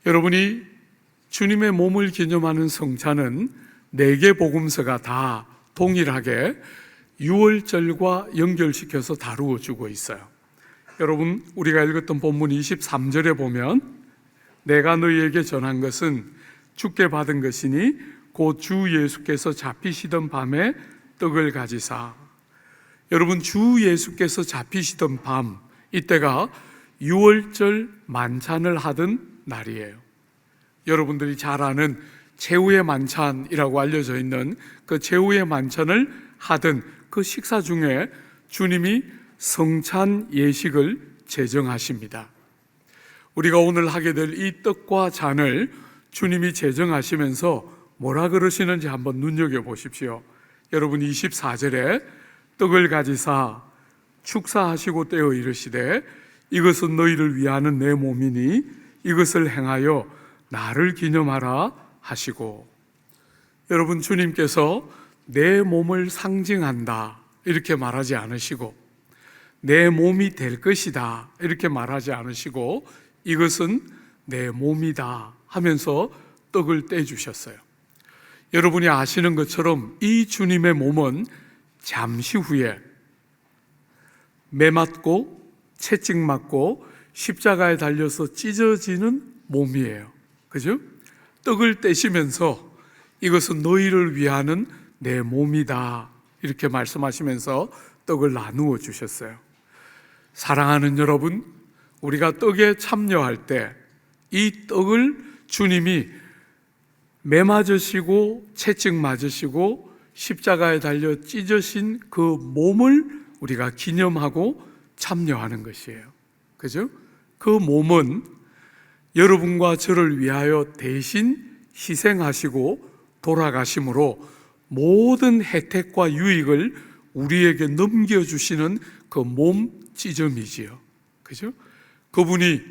여러분이 주님의 몸을 기념하는 성찬은 4개 복음서가 다 동일하게 유월절과 연결시켜서 다루어 주고 있어요. 여러분, 우리가 읽었던 본문 23절에 보면 내가 너희에게 전한 것은 주께 받은 것이니 곧 주 예수께서 잡히시던 밤에 떡을 가지사. 여러분, 주 예수께서 잡히시던 밤, 이때가 유월절 만찬을 하던 날이에요. 여러분들이 잘 아는 제후의 만찬이라고 알려져 있는 그 제후의 만찬을 하던 그 식사 중에 주님이 성찬 예식을 제정하십니다. 우리가 오늘 하게 될 이 떡과 잔을 주님이 제정하시면서 뭐라 그러시는지 한번 눈여겨보십시오. 여러분, 24절에 떡을 가지사 축사하시고 떼어 이르시되 이것은 너희를 위하는 내 몸이니 이것을 행하여 나를 기념하라 하시고, 여러분, 주님께서 내 몸을 상징한다 이렇게 말하지 않으시고 내 몸이 될 것이다 이렇게 말하지 않으시고 이것은 내 몸이다 하면서 떡을 떼주셨어요. 여러분이 아시는 것처럼 이 주님의 몸은 잠시 후에 매맞고 채찍맞고 십자가에 달려서 찢어지는 몸이에요. 그죠? 떡을 떼시면서 이것은 너희를 위하는 내 몸이다 이렇게 말씀하시면서 떡을 나누어 주셨어요. 사랑하는 여러분, 우리가 떡에 참여할 때 이 떡을 주님이 매 맞으시고 채찍 맞으시고 십자가에 달려 찢으신 그 몸을 우리가 기념하고 참여하는 것이에요. 그죠? 그 몸은 여러분과 저를 위하여 대신 희생하시고 돌아가심으로 모든 혜택과 유익을 우리에게 넘겨주시는 그 몸 찢음이지요. 그죠? 그분이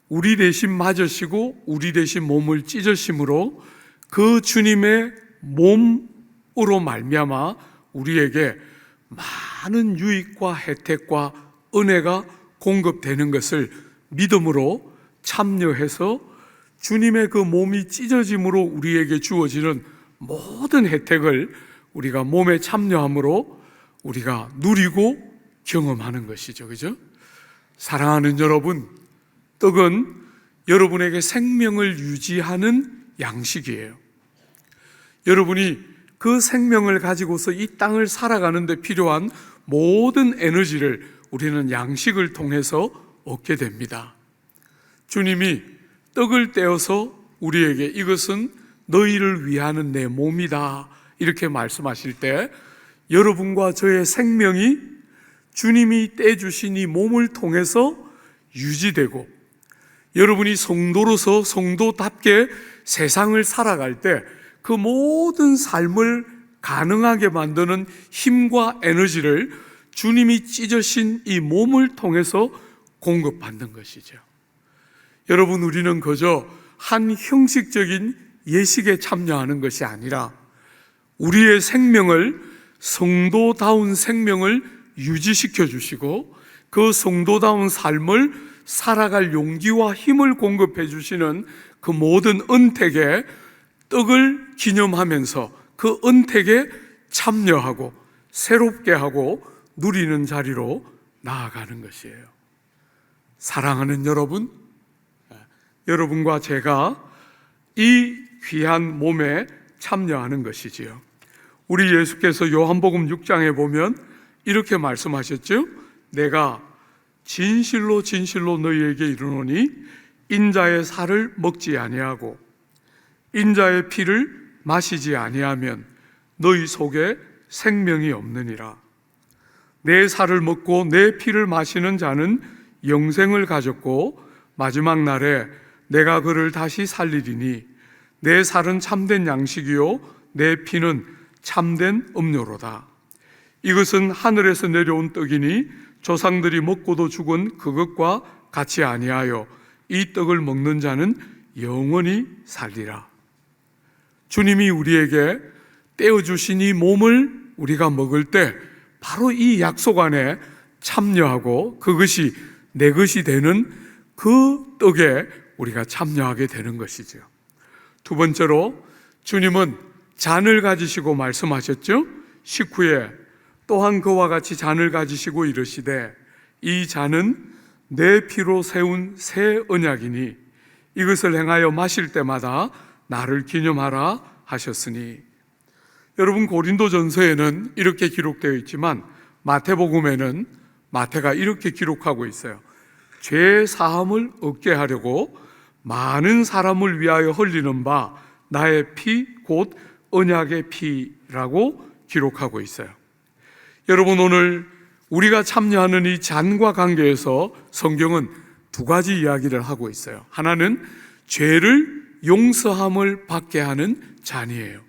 우리 대신 맞으시고 우리 대신 몸을 찢으심으로 그 주님의 몸으로 말미암아 우리에게 많은 유익과 혜택과 은혜가 공급되는 것을 믿음으로 참여해서 주님의 그 몸이 찢어짐으로 우리에게 주어지는 모든 혜택을 우리가 몸에 참여함으로 우리가 누리고 경험하는 것이죠. 그죠? 사랑하는 여러분, 떡은 여러분에게 생명을 유지하는 양식이에요. 여러분이 그 생명을 가지고서 이 땅을 살아가는 데 필요한 모든 에너지를 우리는 양식을 통해서 얻게 됩니다. 주님이 떡을 떼어서 우리에게 이것은 너희를 위하는 내 몸이다 이렇게 말씀하실 때 여러분과 저의 생명이 주님이 떼주신 이 몸을 통해서 유지되고 여러분이 성도로서 성도답게 세상을 살아갈 때 그 모든 삶을 가능하게 만드는 힘과 에너지를 주님이 찢으신 이 몸을 통해서 공급받는 것이죠. 여러분, 우리는 그저 한 형식적인 예식에 참여하는 것이 아니라 우리의 생명을, 성도다운 생명을 유지시켜 주시고 그 성도다운 삶을 살아갈 용기와 힘을 공급해 주시는 그 모든 은택에 떡을 기념하면서 그 은택에 참여하고 새롭게 하고 누리는 자리로 나아가는 것이에요. 사랑하는 여러분, 여러분과 제가 이 귀한 몸에 참여하는 것이지요. 우리 예수께서 요한복음 6장에 보면 이렇게 말씀하셨죠. 내가 진실로 진실로 너희에게 이르노니 인자의 살을 먹지 아니하고 인자의 피를 마시지 아니하면 너희 속에 생명이 없느니라. 내 살을 먹고 내 피를 마시는 자는 영생을 가졌고 마지막 날에 내가 그를 다시 살리리니 내 살은 참된 양식이요 내 피는 참된 음료로다. 이것은 하늘에서 내려온 떡이니 조상들이 먹고도 죽은 그것과 같이 아니하여 이 떡을 먹는 자는 영원히 살리라. 주님이 우리에게 떼어주신 이 몸을 우리가 먹을 때 바로 이 약속 안에 참여하고 그것이 내 것이 되는 그 떡에 우리가 참여하게 되는 것이죠. 두 번째로 주님은 잔을 가지시고 말씀하셨죠. 19에 또한 그와 같이 잔을 가지시고 이르시되 이 잔은 내 피로 세운 새 언약이니 이것을 행하여 마실 때마다 나를 기념하라 하셨으니. 여러분, 고린도전서에는 이렇게 기록되어 있지만 마태복음에는 마태가 이렇게 기록하고 있어요. 죄 사함을 얻게 하려고 많은 사람을 위하여 흘리는 바 나의 피 곧 언약의 피라고 기록하고 있어요. 여러분, 오늘 우리가 참여하는 이 잔과 관계에서 성경은 두 가지 이야기를 하고 있어요. 하나는 죄를 용서함을 받게 하는 잔이에요.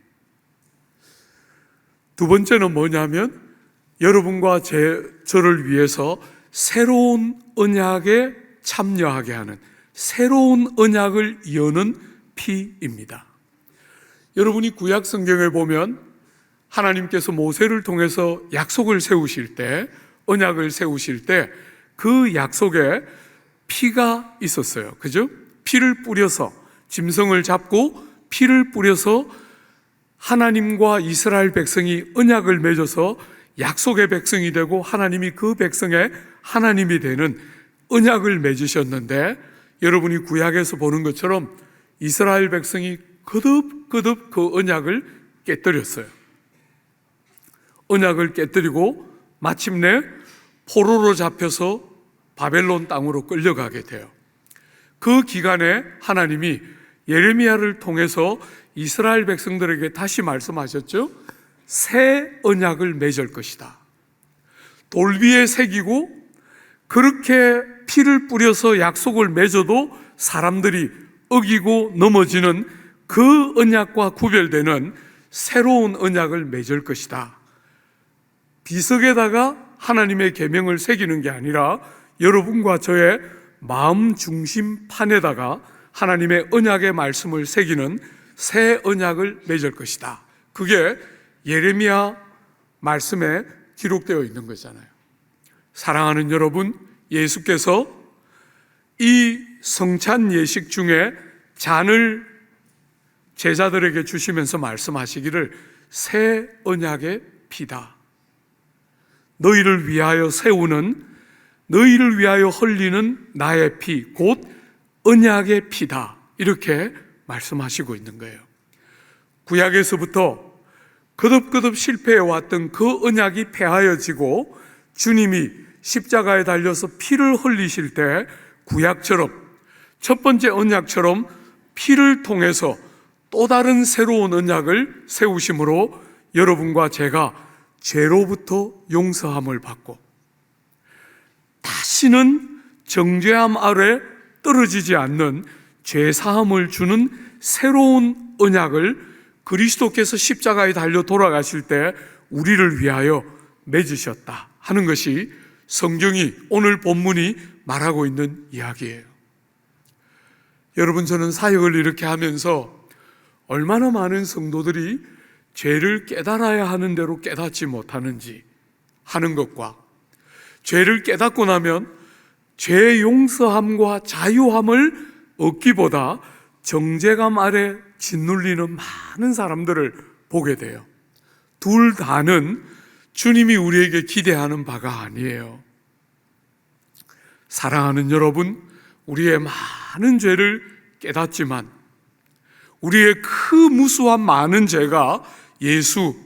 두 번째는 뭐냐면 여러분과 저를 위해서 새로운 언약에 참여하게 하는, 새로운 언약을 여는 피입니다. 여러분이 구약 성경에 보면 하나님께서 모세를 통해서 약속을 세우실 때, 언약을 세우실 때 그 약속에 피가 있었어요. 그죠? 피를 뿌려서, 짐승을 잡고 피를 뿌려서 하나님과 이스라엘 백성이 언약을 맺어서 약속의 백성이 되고 하나님이 그 백성의 하나님이 되는 언약을 맺으셨는데, 여러분이 구약에서 보는 것처럼 이스라엘 백성이 거듭 그 언약을 깨뜨렸어요. 언약을 깨뜨리고 마침내 포로로 잡혀서 바벨론 땅으로 끌려가게 돼요. 그 기간에 하나님이 예레미야를 통해서 이스라엘 백성들에게 다시 말씀하셨죠. 새 언약을 맺을 것이다. 돌 위에 새기고 그렇게 피를 뿌려서 약속을 맺어도 사람들이 어기고 넘어지는 그 언약과 구별되는 새로운 언약을 맺을 것이다. 비석에다가 하나님의 계명을 새기는 게 아니라 여러분과 저의 마음 중심판에다가 하나님의 언약의 말씀을 새기는 새 언약을 맺을 것이다. 그게 예레미야 말씀에 기록되어 있는 거잖아요. 사랑하는 여러분, 예수께서 이 성찬 예식 중에 잔을 제자들에게 주시면서 말씀하시기를 새 언약의 피다. 너희를 위하여 세우는, 너희를 위하여 흘리는 나의 피, 곧 언약의 피다. 이렇게 말씀하시고 있는 거예요. 구약에서부터 거듭 실패해왔던 그 언약이 폐하여지고 주님이 십자가에 달려서 피를 흘리실 때 구약처럼, 첫 번째 언약처럼 피를 통해서 또 다른 새로운 언약을 세우심으로 여러분과 제가 죄로부터 용서함을 받고 다시는 정죄함 아래 떨어지지 않는 죄사함을 주는 새로운 언약을 그리스도께서 십자가에 달려 돌아가실 때 우리를 위하여 맺으셨다 하는 것이 성경이, 오늘 본문이 말하고 있는 이야기예요. 여러분, 저는 사역을 이렇게 하면서 얼마나 많은 성도들이 죄를 깨달아야 하는 대로 깨닫지 못하는지 하는 것과, 죄를 깨닫고 나면 죄 용서함과 자유함을 얻기보다 정죄감 아래 짓눌리는 많은 사람들을 보게 돼요. 둘 다는 주님이 우리에게 기대하는 바가 아니에요. 사랑하는 여러분, 우리의 많은 죄를 깨닫지만 우리의 그 무수한 많은 죄가 예수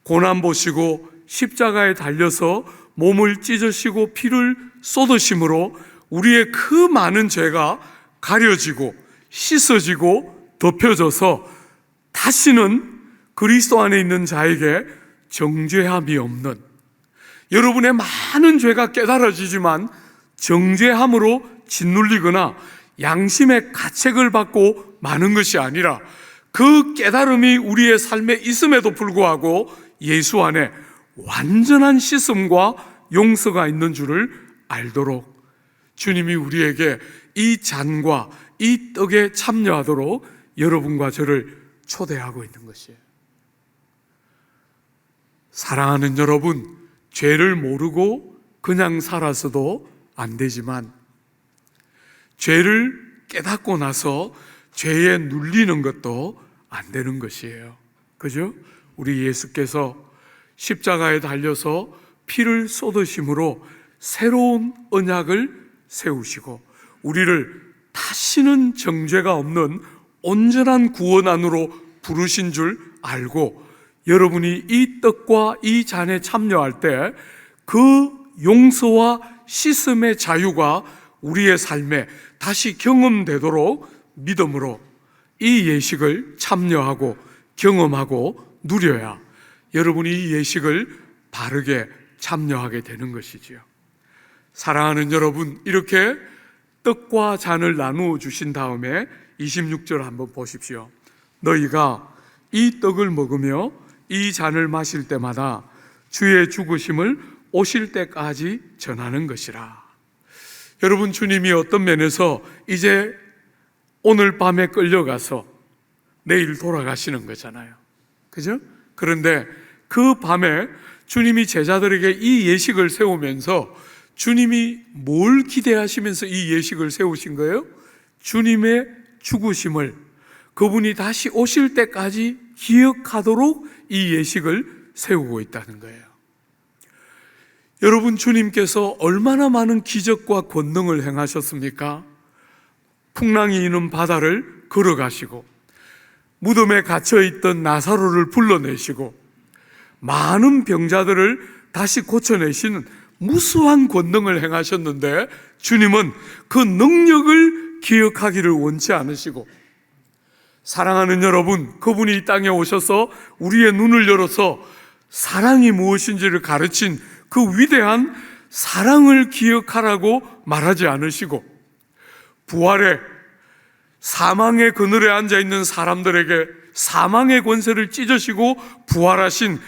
고난 보시고 십자가에 달려서 몸을 찢으시고 피를 쏟으심으로 우리의 그 많은 죄가 가려지고 씻어지고 덮여져서 다시는 그리스도 안에 있는 자에게 정죄함이 없는, 여러분의 많은 죄가 깨달아지지만 정죄함으로 짓눌리거나 양심의 가책을 받고 마는 것이 아니라 그 깨달음이 우리의 삶에 있음에도 불구하고 예수 안에 완전한 씻음과 용서가 있는 줄을 알도록 주님이 우리에게 이 잔과 이 떡에 참여하도록 여러분과 저를 초대하고 있는 것이에요. 사랑하는 여러분, 죄를 모르고 그냥 살아서도 안 되지만 죄를 깨닫고 나서 죄에 눌리는 것도 안 되는 것이에요. 그죠? 우리 예수께서 십자가에 달려서 피를 쏟으심으로 새로운 언약을 세우시고 우리를 다시는 정죄가 없는 온전한 구원 안으로 부르신 줄 알고 여러분이 이 떡과 이 잔에 참여할 때 그 용서와 씻음의 자유가 우리의 삶에 다시 경험되도록 믿음으로 이 예식을 참여하고 경험하고 누려야 여러분이 이 예식을 바르게 참여하게 되는 것이지요. 사랑하는 여러분, 이렇게 떡과 잔을 나누어 주신 다음에 26절 한번 보십시오. 너희가 이 떡을 먹으며 이 잔을 마실 때마다 주의 죽으심을 오실 때까지 전하는 것이라. 여러분, 주님이 어떤 면에서 이제 오늘 밤에 끌려가서 내일 돌아가시는 거잖아요. 그죠? 그런데 그 밤에 주님이 제자들에게 이 예식을 세우면서 주님이 뭘 기대하시면서 이 예식을 세우신 거예요? 주님의 죽으심을, 그분이 다시 오실 때까지 기억하도록 이 예식을 세우고 있다는 거예요. 여러분, 주님께서 얼마나 많은 기적과 권능을 행하셨습니까? 풍랑이 있는 바다를 걸어가시고 무덤에 갇혀있던 나사로를 불러내시고 많은 병자들을 다시 고쳐내시는 무수한 권능을 행하셨는데 주님은 그 능력을 기억하기를 원치 않으시고, 사랑하는 여러분, 그분이 이 땅에 오셔서 우리의 눈을 열어서 사랑이 무엇인지를 가르친 그 위대한 사랑을 기억하라고 말하지 않으시고, 부활에 사망의 그늘에 앉아있는 사람들에게 사망의 권세를 찢으시고 부활하신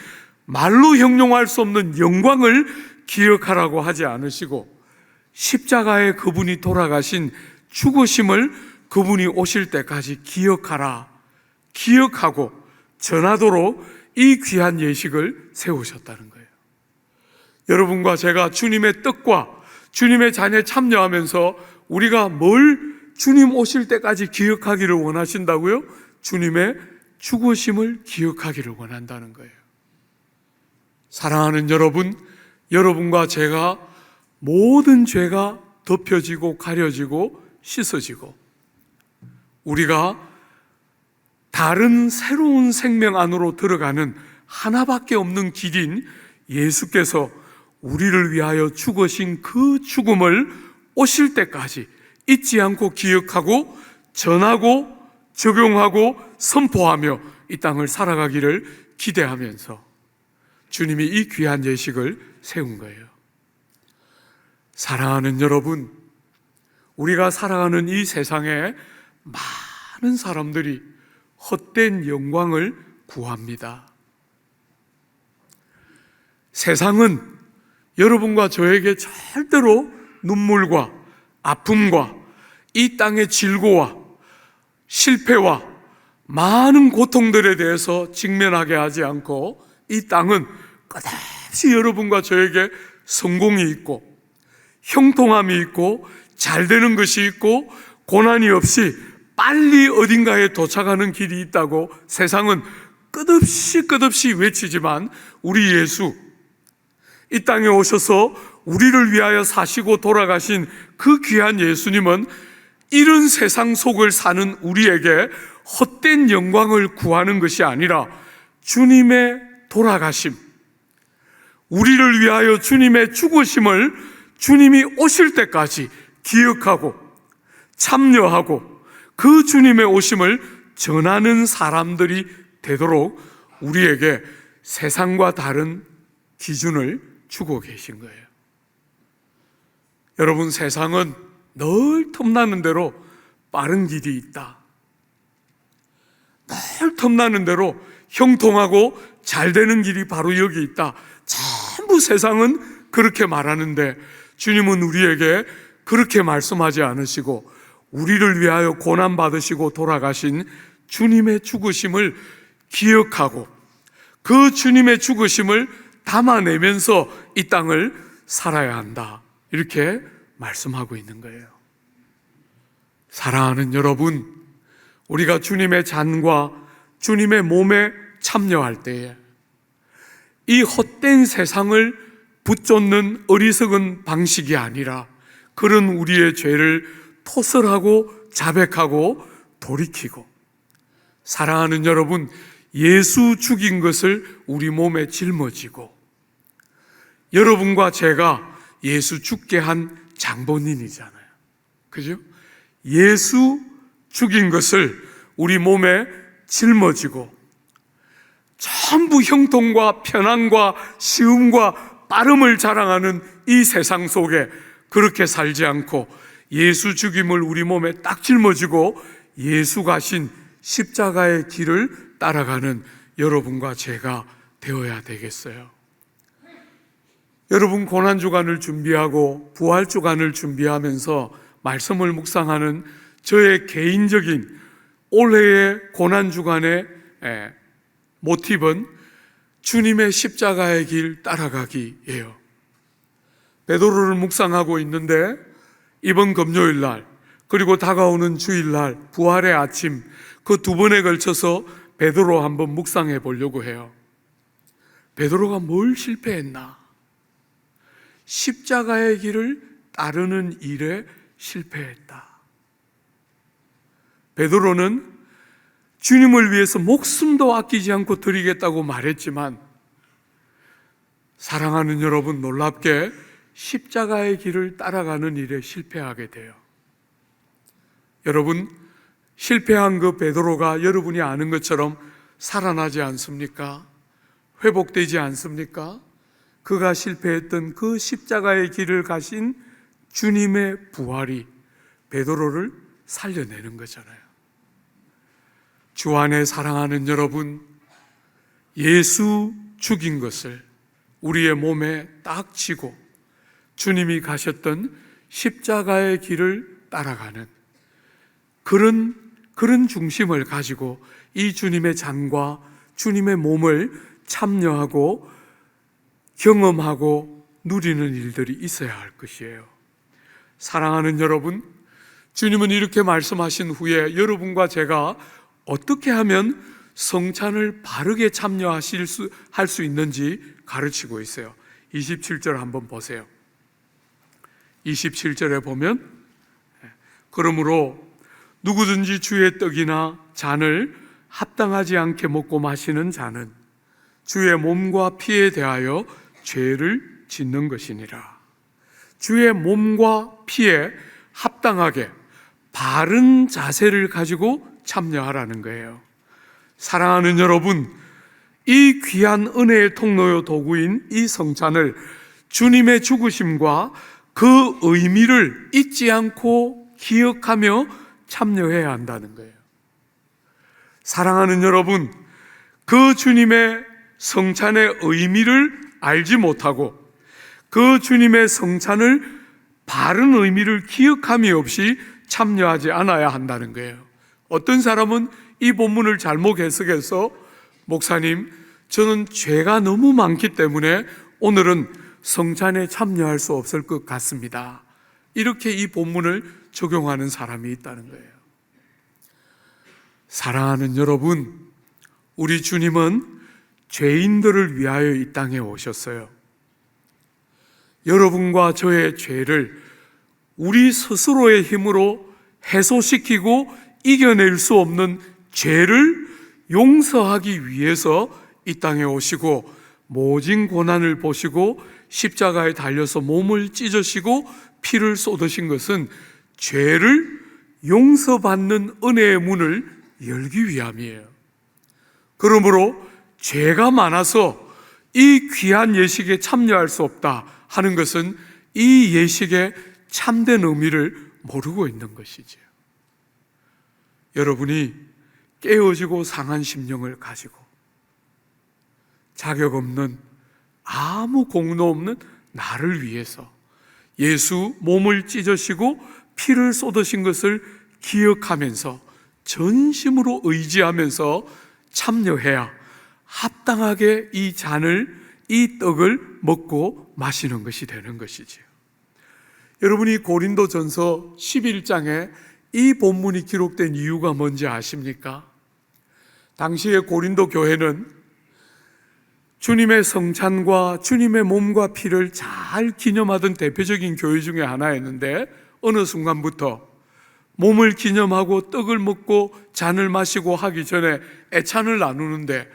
말로 형용할 수 없는 영광을 기억하라고 하지 않으시고, 십자가에 그분이 돌아가신 죽으심을 그분이 오실 때까지 기억하라, 기억하고 전하도록 이 귀한 예식을 세우셨다는 거예요. 여러분과 제가 주님의 떡과 주님의 잔에 참여하면서 우리가 뭘 주님 오실 때까지 기억하기를 원하신다고요? 주님의 죽으심을 기억하기를 원한다는 거예요. 사랑하는 여러분, 여러분과 제가 모든 죄가 덮여지고 가려지고 씻어지고 우리가 다른 새로운 생명 안으로 들어가는 하나밖에 없는 길인 예수께서 우리를 위하여 죽으신 그 죽음을 오실 때까지 잊지 않고 기억하고 전하고 적용하고 선포하며 이 땅을 살아가기를 기대하면서 주님이 이 귀한 예식을 세운 거예요. 사랑하는 여러분, 우리가 살아가는 이 세상에 많은 사람들이 헛된 영광을 구합니다. 세상은 여러분과 저에게 절대로 눈물과 아픔과 이 땅의 질고와 실패와 많은 고통들에 대해서 직면하게 하지 않고, 이 땅은 끝없이 여러분과 저에게 성공이 있고 형통함이 있고 잘 되는 것이 있고 고난이 없이 빨리 어딘가에 도착하는 길이 있다고 세상은 끝없이 외치지만, 우리 예수, 이 땅에 오셔서 우리를 위하여 사시고 돌아가신 그 귀한 예수님은 이런 세상 속을 사는 우리에게 헛된 영광을 구하는 것이 아니라 주님의 돌아가심, 우리를 위하여 주님의 죽으심을 주님이 오실 때까지 기억하고 참여하고 그 주님의 오심을 전하는 사람들이 되도록 우리에게 세상과 다른 기준을 주고 계신 거예요. 여러분, 세상은 늘 틈나는 대로 빠른 길이 있다, 늘 틈나는 대로 형통하고 잘 되는 길이 바로 여기 있다, 전부 세상은 그렇게 말하는데 주님은 우리에게 그렇게 말씀하지 않으시고 우리를 위하여 고난받으시고 돌아가신 주님의 죽으심을 기억하고 그 주님의 죽으심을 담아내면서 이 땅을 살아야 한다, 이렇게 말씀하고 있는 거예요. 사랑하는 여러분, 우리가 주님의 잔과 주님의 몸에 참여할 때에 이 헛된 세상을 붙잡는 어리석은 방식이 아니라 그런 우리의 죄를 토설하고 자백하고 돌이키고, 사랑하는 여러분, 예수 죽인 것을 우리 몸에 짊어지고, 여러분과 제가 예수 죽게 한 장본인이잖아요. 그죠? 예수 죽인 것을 우리 몸에 짊어지고 전부 형통과 편안과 쉬움과 빠름을 자랑하는 이 세상 속에 그렇게 살지 않고 예수 죽임을 우리 몸에 딱 짊어지고 예수 가신 십자가의 길을 따라가는 여러분과 제가 되어야 되겠어요. 여러분, 고난주간을 준비하고 부활주간을 준비하면서 말씀을 묵상하는 저의 개인적인 올해의 고난주간의 모티브는 주님의 십자가의 길 따라가기예요. 베드로를 묵상하고 있는데 이번 금요일 날 그리고 다가오는 주일 날 부활의 아침, 그 두 번에 걸쳐서 베드로 한번 묵상해 보려고 해요. 베드로가 뭘 실패했나? 십자가의 길을 따르는 일에 실패했다. 베드로는 주님을 위해서 목숨도 아끼지 않고 드리겠다고 말했지만, 사랑하는 여러분, 놀랍게 십자가의 길을 따라가는 일에 실패하게 돼요. 여러분, 실패한 그 베드로가 여러분이 아는 것처럼 살아나지 않습니까? 회복되지 않습니까? 그가 실패했던 그 십자가의 길을 가신 주님의 부활이 베드로를 살려내는 거잖아요. 주 안에 사랑하는 여러분, 예수 죽인 것을 우리의 몸에 딱 지고 주님이 가셨던 십자가의 길을 따라가는 그런 중심을 가지고 이 주님의 잔과 주님의 몸을 참여하고 경험하고 누리는 일들이 있어야 할 것이에요. 사랑하는 여러분, 주님은 이렇게 말씀하신 후에 여러분과 제가 어떻게 하면 성찬을 바르게 할 수 있는지 가르치고 있어요. 27절 한번 보세요. 27절에 보면, 그러므로 누구든지 주의 떡이나 잔을 합당하지 않게 먹고 마시는 자는 주의 몸과 피에 대하여 죄를 짓는 것이니라. 주의 몸과 피에 합당하게 바른 자세를 가지고 참여하라는 거예요. 사랑하는 여러분, 이 귀한 은혜의 통로요 도구인 이 성찬을 주님의 죽으심과 그 의미를 잊지 않고 기억하며 참여해야 한다는 거예요. 사랑하는 여러분, 그 주님의 성찬의 의미를 알지 못하고 그 주님의 성찬을 바른 의미를 기억함이 없이 참여하지 않아야 한다는 거예요. 어떤 사람은 이 본문을 잘못 해석해서, 목사님, 저는 죄가 너무 많기 때문에 오늘은 성찬에 참여할 수 없을 것 같습니다, 이렇게 이 본문을 적용하는 사람이 있다는 거예요. 사랑하는 여러분, 우리 주님은 죄인들을 위하여 이 땅에 오셨어요. 여러분과 저의 죄를 우리 스스로의 힘으로 해소시키고 이겨낼 수 없는 죄를 용서하기 위해서 이 땅에 오시고 모진 고난을 보시고 십자가에 달려서 몸을 찢으시고 피를 쏟으신 것은 죄를 용서받는 은혜의 문을 열기 위함이에요. 그러므로 죄가 많아서 이 귀한 예식에 참여할 수 없다 하는 것은 이 예식의 참된 의미를 모르고 있는 것이지요. 여러분이 깨어지고 상한 심령을 가지고 자격 없는, 아무 공로 없는 나를 위해서 예수 몸을 찢으시고 피를 쏟으신 것을 기억하면서 전심으로 의지하면서 참여해야 합당하게 이 잔을, 이 떡을 먹고 마시는 것이 되는 것이지요. 여러분이 고린도전서 11장에 이 본문이 기록된 이유가 뭔지 아십니까? 당시의 고린도 교회는 주님의 성찬과 주님의 몸과 피를 잘 기념하던 대표적인 교회 중에 하나였는데, 어느 순간부터 몸을 기념하고 떡을 먹고 잔을 마시고 하기 전에 애찬을 나누는데,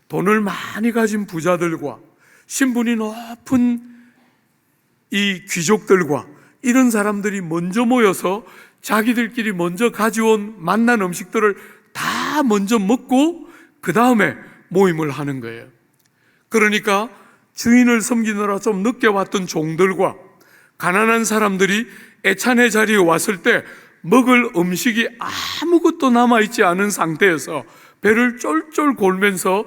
돈을 많이 가진 부자들과 신분이 높은 이 귀족들과 이런 사람들이 먼저 모여서 자기들끼리 먼저 가져온 맛난 음식들을 다 먼저 먹고 그 다음에 모임을 하는 거예요. 그러니까 주인을 섬기느라 좀 늦게 왔던 종들과 가난한 사람들이 애찬의 자리에 왔을 때 먹을 음식이 아무것도 남아있지 않은 상태에서 배를 쫄쫄 골면서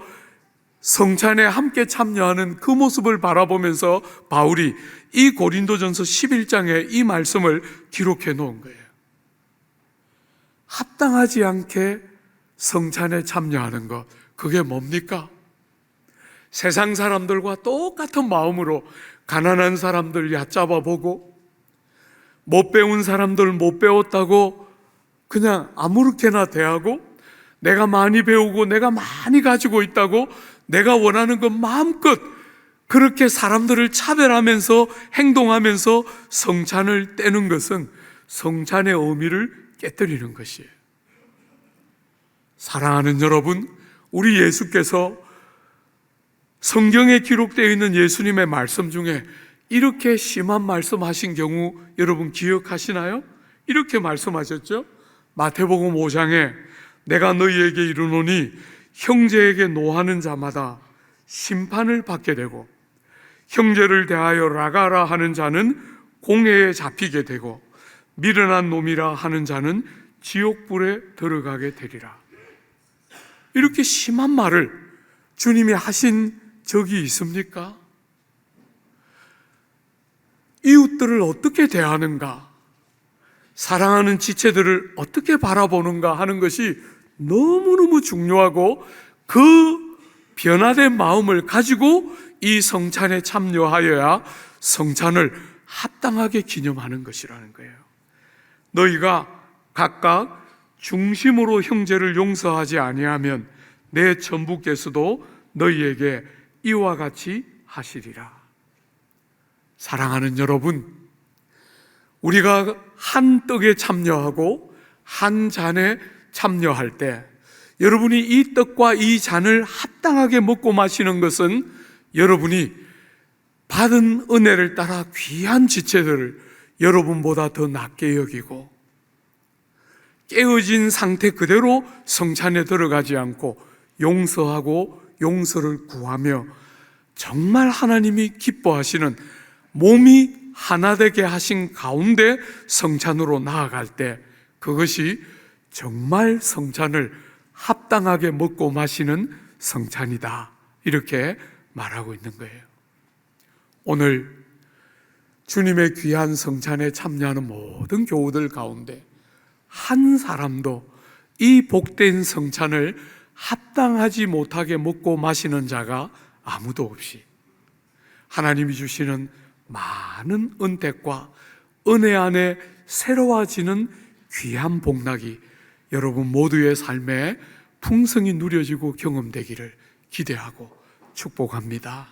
성찬에 함께 참여하는 그 모습을 바라보면서 바울이 이 고린도전서 11장에 이 말씀을 기록해 놓은 거예요. 합당하지 않게 성찬에 참여하는 것, 그게 뭡니까? 세상 사람들과 똑같은 마음으로 가난한 사람들 얕잡아 보고, 못 배운 사람들 못 배웠다고 그냥 아무렇게나 대하고, 내가 많이 배우고 내가 많이 가지고 있다고 내가 원하는 것 마음껏 그렇게 사람들을 차별하면서 행동하면서 성찬을 떼는 것은 성찬의 의미를 깨뜨리는 것이에요. 사랑하는 여러분, 우리 예수께서 성경에 기록되어 있는 예수님의 말씀 중에 이렇게 심한 말씀하신 경우 여러분 기억하시나요? 이렇게 말씀하셨죠? 마태복음 5장에 내가 너희에게 이르노니 형제에게 노하는 자마다 심판을 받게 되고 형제를 대하여 라가라 하는 자는 공회에 잡히게 되고 미련한 놈이라 하는 자는 지옥불에 들어가게 되리라. 이렇게 심한 말을 주님이 하신 적이 있습니까? 이웃들을 어떻게 대하는가, 사랑하는 지체들을 어떻게 바라보는가 하는 것이 너무너무 중요하고, 그 변화된 마음을 가지고 이 성찬에 참여하여야 성찬을 합당하게 기념하는 것이라는 거예요. 너희가 각각 중심으로 형제를 용서하지 아니하면 내 전부께서도 너희에게 이와 같이 하시리라. 사랑하는 여러분, 우리가 한 떡에 참여하고 한 잔에 참여할 때 여러분이 이 떡과 이 잔을 합당하게 먹고 마시는 것은 여러분이 받은 은혜를 따라 귀한 지체들을 여러분보다 더 낮게 여기고 깨어진 상태 그대로 성찬에 들어가지 않고 용서하고 용서를 구하며 정말 하나님이 기뻐하시는 몸이 하나 되게 하신 가운데 성찬으로 나아갈 때 그것이 정말 성찬을 합당하게 먹고 마시는 성찬이다, 이렇게 말하고 있는 거예요. 오늘 주님의 귀한 성찬에 참여하는 모든 교우들 가운데 한 사람도 이 복된 성찬을 합당하지 못하게 먹고 마시는 자가 아무도 없이 하나님이 주시는 많은 은택과 은혜 안에 새로워지는 귀한 복락이 여러분 모두의 삶에 풍성히 누려지고 경험되기를 기대하고 축복합니다.